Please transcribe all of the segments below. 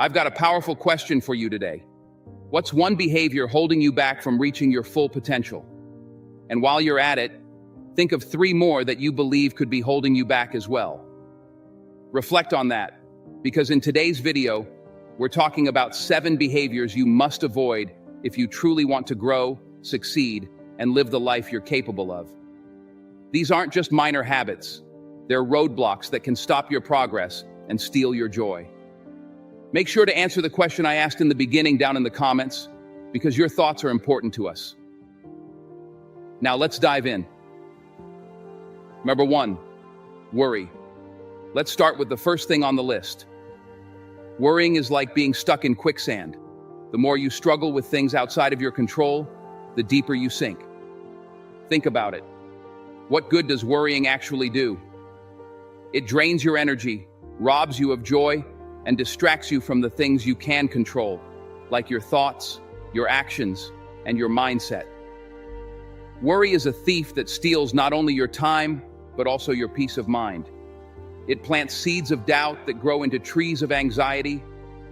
I've got a powerful question for you today. What's one behavior holding you back from reaching your full potential? And while you're at it, think of 3 more that you believe could be holding you back as well. Reflect on that, because in today's video, we're talking about 7 behaviors you must avoid if you truly want to grow, succeed, and live the life you're capable of. These aren't just minor habits. They're roadblocks that can stop your progress and steal your joy. Make sure to answer the question I asked in the beginning down in the comments, because your thoughts are important to us. Now let's dive in. Number 1, worry. Let's start with the first thing on the list. Worrying is like being stuck in quicksand. The more you struggle with things outside of your control, the deeper you sink. Think about it. What good does worrying actually do? It drains your energy, robs you of joy, and distracts you from the things you can control, like your thoughts, your actions, and your mindset. Worry is a thief that steals not only your time, but also your peace of mind. It plants seeds of doubt that grow into trees of anxiety,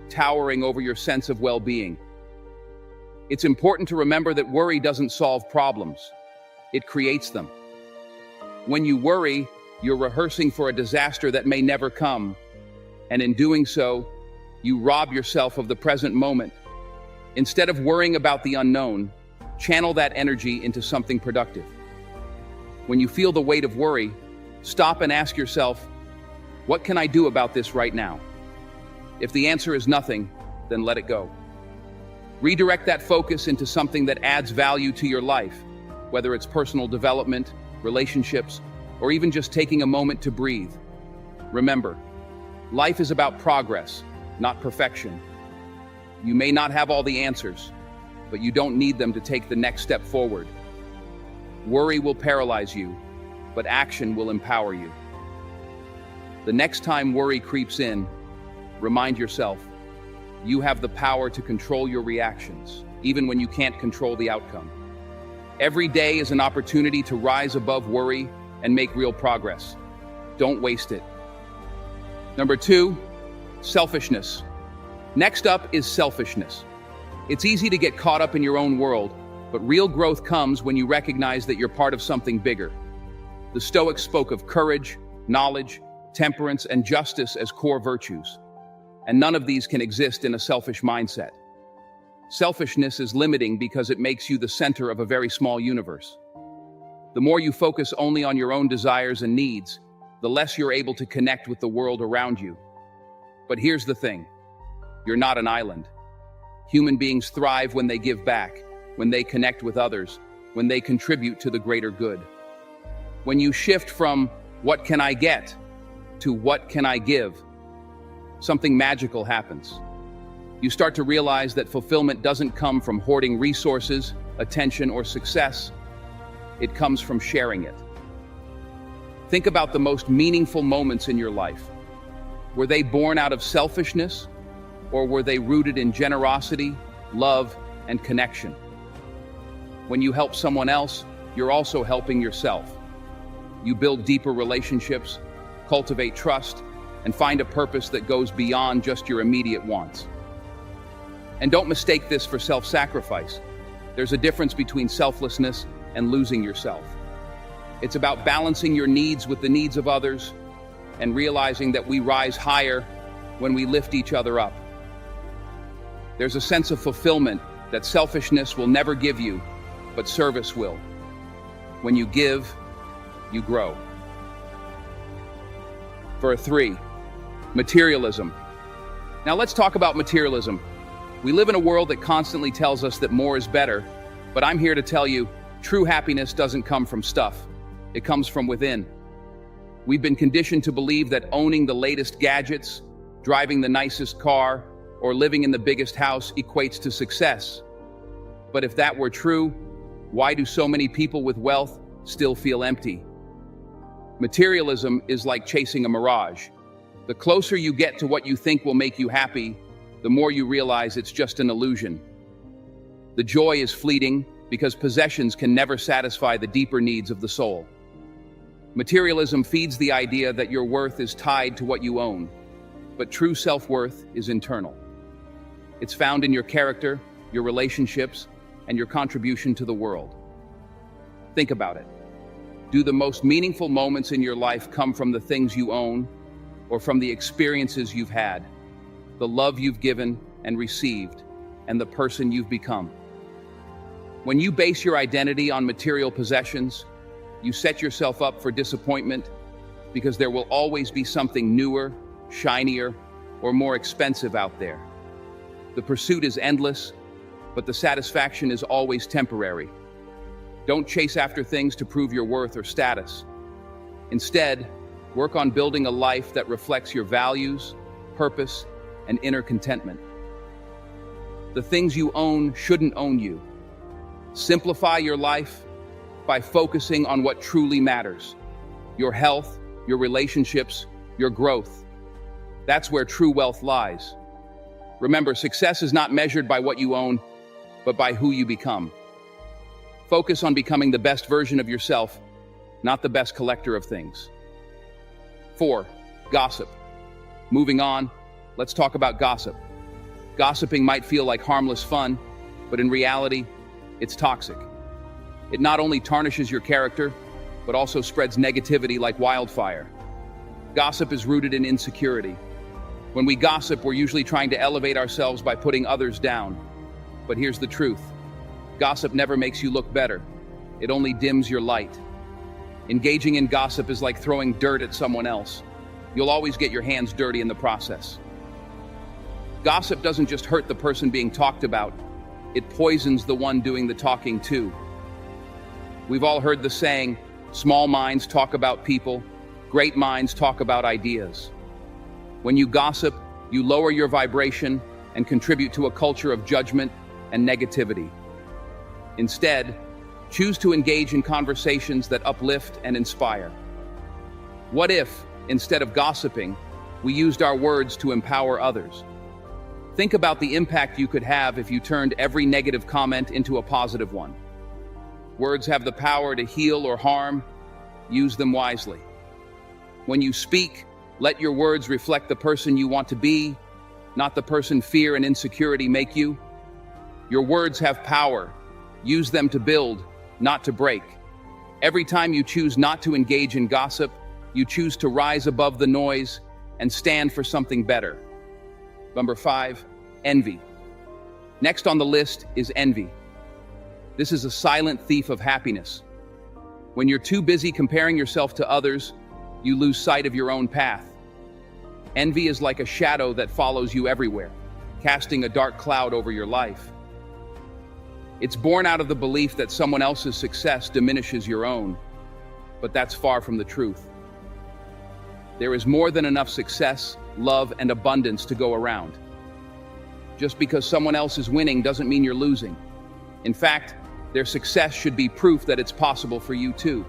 towering over your sense of well-being. It's important to remember that worry doesn't solve problems. It creates them. When you worry, you're rehearsing for a disaster that may never come, and in doing so, you rob yourself of the present moment. Instead of worrying about the unknown, channel that energy into something productive. When you feel the weight of worry, stop and ask yourself, what can I do about this right now? If the answer is nothing, then let it go. Redirect that focus into something that adds value to your life, whether it's personal development, relationships, or even just taking a moment to breathe. Remember, life is about progress, not perfection. You may not have all the answers, but you don't need them to take the next step forward. Worry will paralyze you, but action will empower you. The next time worry creeps in, remind yourself, you have the power to control your reactions, even when you can't control the outcome. Every day is an opportunity to rise above worry and make real progress. Don't waste it. Number 2, selfishness. Next up is selfishness. It's easy to get caught up in your own world, but real growth comes when you recognize that you're part of something bigger. The Stoics spoke of courage, knowledge, temperance, and justice as core virtues, and none of these can exist in a selfish mindset. Selfishness is limiting because it makes you the center of a very small universe. The more you focus only on your own desires and needs, the less you're able to connect with the world around you. But here's the thing, you're not an island. Human beings thrive when they give back, when they connect with others, when they contribute to the greater good. When you shift from what can I get to what can I give, something magical happens. You start to realize that fulfillment doesn't come from hoarding resources, attention, or success. It comes from sharing it. Think about the most meaningful moments in your life. Were they born out of selfishness, or were they rooted in generosity, love, and connection? When you help someone else, you're also helping yourself. You build deeper relationships, cultivate trust, and find a purpose that goes beyond just your immediate wants. And don't mistake this for self-sacrifice. There's a difference between selflessness and losing yourself. It's about balancing your needs with the needs of others and realizing that we rise higher when we lift each other up. There's a sense of fulfillment that selfishness will never give you, but service will. When you give, you grow. For 3, materialism. Now let's talk about materialism. We live in a world that constantly tells us that more is better, but I'm here to tell you, true happiness doesn't come from stuff. It comes from within. We've been conditioned to believe that owning the latest gadgets, driving the nicest car, or living in the biggest house equates to success. But if that were true, why do so many people with wealth still feel empty? Materialism is like chasing a mirage. The closer you get to what you think will make you happy, the more you realize it's just an illusion. The joy is fleeting because possessions can never satisfy the deeper needs of the soul. Materialism feeds the idea that your worth is tied to what you own, but true self-worth is internal. It's found in your character, your relationships, and your contribution to the world. Think about it. Do the most meaningful moments in your life come from the things you own or from the experiences you've had, the love you've given and received, and the person you've become? When you base your identity on material possessions, you set yourself up for disappointment because there will always be something newer, shinier, or more expensive out there. The pursuit is endless, but the satisfaction is always temporary. Don't chase after things to prove your worth or status. Instead, work on building a life that reflects your values, purpose, and inner contentment. The things you own shouldn't own you. Simplify your life by focusing on what truly matters: your health, your relationships, your growth. That's where true wealth lies. Remember, success is not measured by what you own, but by who you become. Focus on becoming the best version of yourself, not the best collector of things. 4. Gossip. Moving on, let's talk about gossip. Gossiping might feel like harmless fun, but in reality, it's toxic. It not only tarnishes your character, but also spreads negativity like wildfire. Gossip is rooted in insecurity. When we gossip, we're usually trying to elevate ourselves by putting others down. But here's the truth. Gossip never makes you look better. It only dims your light. Engaging in gossip is like throwing dirt at someone else. You'll always get your hands dirty in the process. Gossip doesn't just hurt the person being talked about, it poisons the one doing the talking too. We've all heard the saying, small minds talk about people, great minds talk about ideas. When you gossip, you lower your vibration and contribute to a culture of judgment and negativity. Instead, choose to engage in conversations that uplift and inspire. What if, instead of gossiping, we used our words to empower others? Think about the impact you could have if you turned every negative comment into a positive one. Words have the power to heal or harm. Use them wisely. When you speak, let your words reflect the person you want to be, not the person fear and insecurity make you. Your words have power. Use them to build, not to break. Every time you choose not to engage in gossip, you choose to rise above the noise and stand for something better. Number 5, envy. Next on the list is envy. This is a silent thief of happiness. When you're too busy comparing yourself to others, you lose sight of your own path. Envy is like a shadow that follows you everywhere, casting a dark cloud over your life. It's born out of the belief that someone else's success diminishes your own, but that's far from the truth. There is more than enough success, love, and abundance to go around. Just because someone else is winning doesn't mean you're losing. In fact, their success should be proof that it's possible for you too.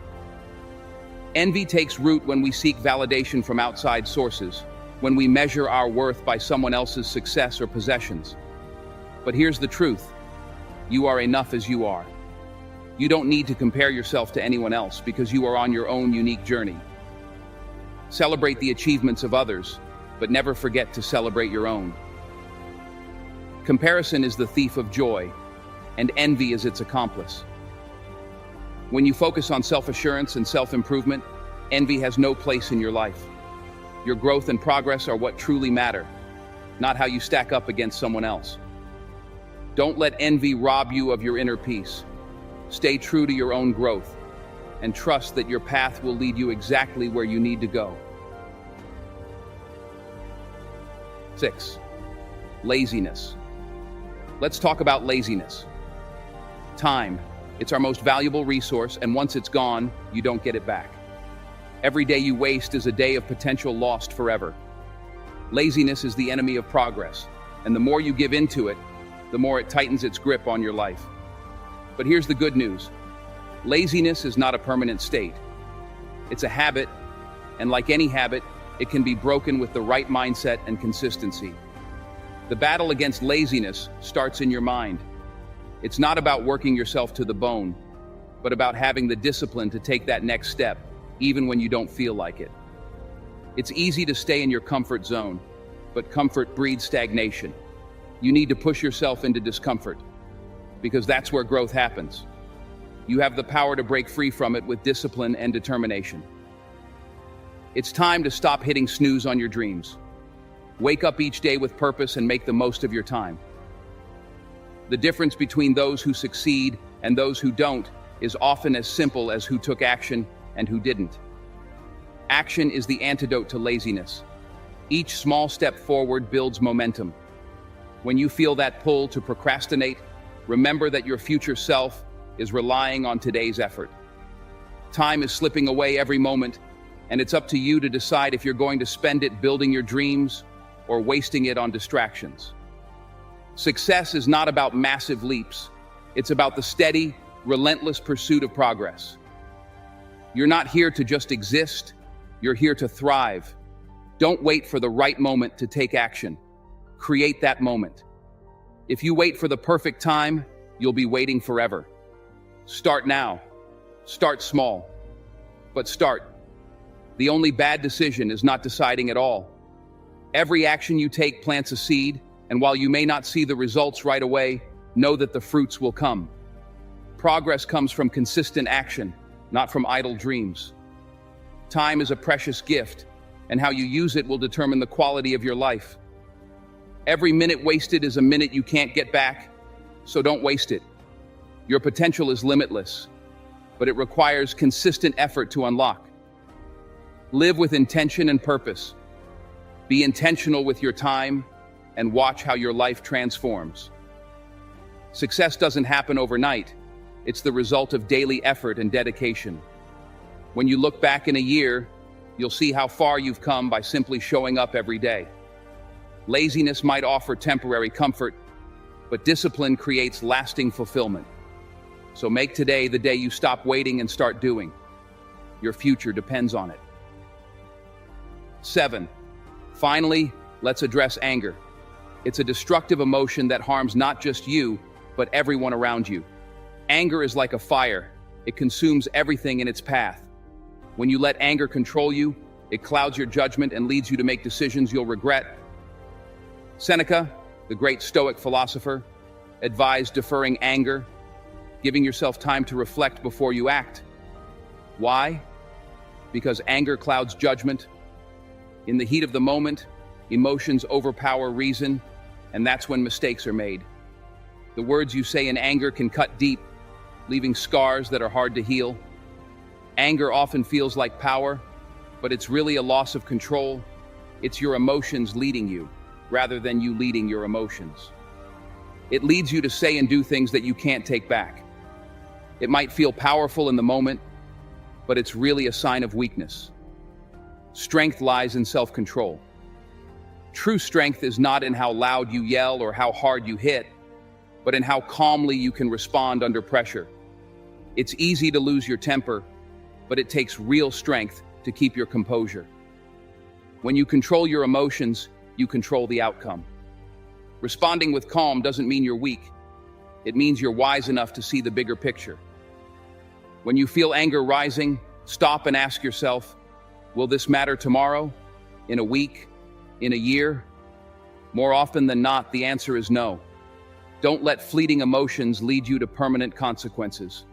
Envy takes root when we seek validation from outside sources, when we measure our worth by someone else's success or possessions. But here's the truth. You are enough as you are. You don't need to compare yourself to anyone else because you are on your own unique journey. Celebrate the achievements of others, but never forget to celebrate your own. Comparison is the thief of joy, and envy is its accomplice. When you focus on self-assurance and self-improvement, envy has no place in your life. Your growth and progress are what truly matter, not how you stack up against someone else. Don't let envy rob you of your inner peace. Stay true to your own growth, and trust that your path will lead you exactly where you need to go. 6. Laziness. Let's talk about laziness. Time. It's our most valuable resource, and once it's gone, you don't get it back. Every day you waste is a day of potential lost forever. Laziness is the enemy of progress, and the more you give into it, the more it tightens its grip on your life. But here's the good news. Laziness is not a permanent state. It's a habit, and like any habit, it can be broken with the right mindset and consistency. The battle against laziness starts in your mind. It's not about working yourself to the bone, but about having the discipline to take that next step, even when you don't feel like it. It's easy to stay in your comfort zone, but comfort breeds stagnation. You need to push yourself into discomfort, because that's where growth happens. You have the power to break free from it with discipline and determination. It's time to stop hitting snooze on your dreams. Wake up each day with purpose and make the most of your time. The difference between those who succeed and those who don't is often as simple as who took action and who didn't. Action is the antidote to laziness. Each small step forward builds momentum. When you feel that pull to procrastinate, remember that your future self is relying on today's effort. Time is slipping away every moment, and it's up to you to decide if you're going to spend it building your dreams or wasting it on distractions. Success is not about massive leaps. It's about the steady, relentless pursuit of progress. You're not here to just exist. You're here to thrive. Don't wait for the right moment to take action. Create that moment. If you wait for the perfect time, you'll be waiting forever. Start now. Start small. But start. The only bad decision is not deciding at all. Every action you take plants a seed, and while you may not see the results right away, know that the fruits will come. Progress comes from consistent action, not from idle dreams. Time is a precious gift, and how you use it will determine the quality of your life. Every minute wasted is a minute you can't get back, so don't waste it. Your potential is limitless, but it requires consistent effort to unlock. Live with intention and purpose. Be intentional with your time, and watch how your life transforms. Success doesn't happen overnight. It's the result of daily effort and dedication. When you look back in a year, you'll see how far you've come by simply showing up every day. Laziness might offer temporary comfort, but discipline creates lasting fulfillment. So make today the day you stop waiting and start doing. Your future depends on it. 7. Finally, let's address anger. It's a destructive emotion that harms not just you, but everyone around you. Anger is like a fire. It consumes everything in its path. When you let anger control you, it clouds your judgment and leads you to make decisions you'll regret. Seneca, the great Stoic philosopher, advised deferring anger, giving yourself time to reflect before you act. Why? Because anger clouds judgment. In the heat of the moment, emotions overpower reason, and that's when mistakes are made. The words you say in anger can cut deep, leaving scars that are hard to heal. Anger often feels like power, but it's really a loss of control. It's your emotions leading you, rather than you leading your emotions. It leads you to say and do things that you can't take back. It might feel powerful in the moment, but it's really a sign of weakness. Strength lies in self-control. True strength is not in how loud you yell or how hard you hit, but in how calmly you can respond under pressure. It's easy to lose your temper, but it takes real strength to keep your composure. When you control your emotions, you control the outcome. Responding with calm doesn't mean you're weak. It means you're wise enough to see the bigger picture. When you feel anger rising, stop and ask yourself, will this matter tomorrow? In a week? In a year? More often than not, the answer is no. Don't let fleeting emotions lead you to permanent consequences.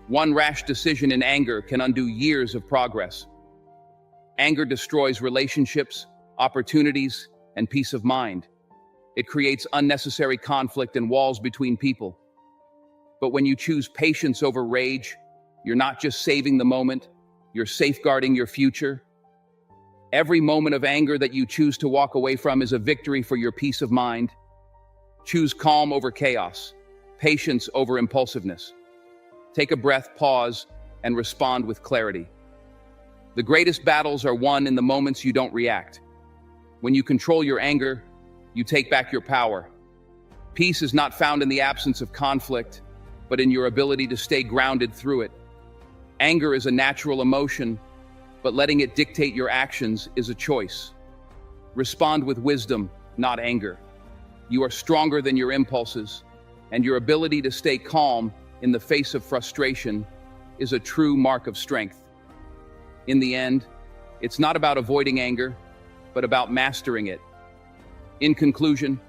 One rash decision in anger can undo years of progress. Anger destroys relationships, opportunities, and peace of mind. It creates unnecessary conflict and walls between people. But when you choose patience over rage, you're not just saving the moment, you're safeguarding your future. Every moment of anger that you choose to walk away from is a victory for your peace of mind. Choose calm over chaos, patience over impulsiveness. Take a breath, pause, and respond with clarity. The greatest battles are won in the moments you don't react. When you control your anger, you take back your power. Peace is not found in the absence of conflict, but in your ability to stay grounded through it. Anger is a natural emotion, but letting it dictate your actions is a choice. Respond with wisdom, not anger. You are stronger than your impulses, and your ability to stay calm in the face of frustration is a true mark of strength. In the end, it's not about avoiding anger, but about mastering it. In conclusion,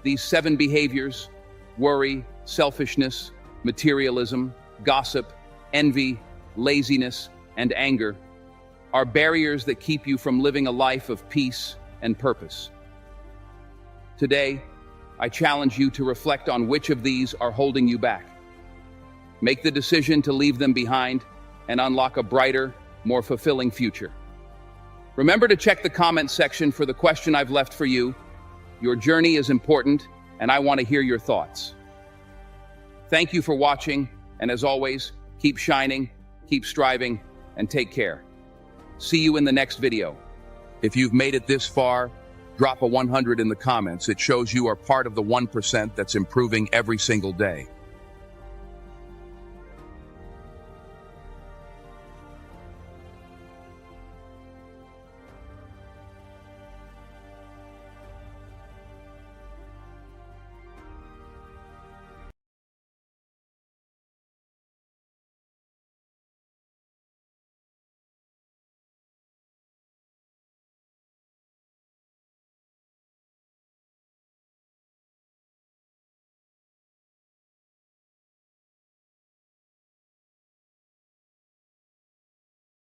These 7 behaviors, worry, selfishness, materialism, gossip, envy, laziness, and anger, are barriers that keep you from living a life of peace and purpose. Today, I challenge you to reflect on which of these are holding you back. Make the decision to leave them behind and unlock a brighter, more fulfilling future. Remember to check the comment section for the question I've left for you. Your journey is important, and I want to hear your thoughts. Thank you for watching, and as always, keep shining, keep striving, and take care. See you in the next video. If you've made it this far, drop a 100 in the comments. It shows you are part of the 1% that's improving every single day.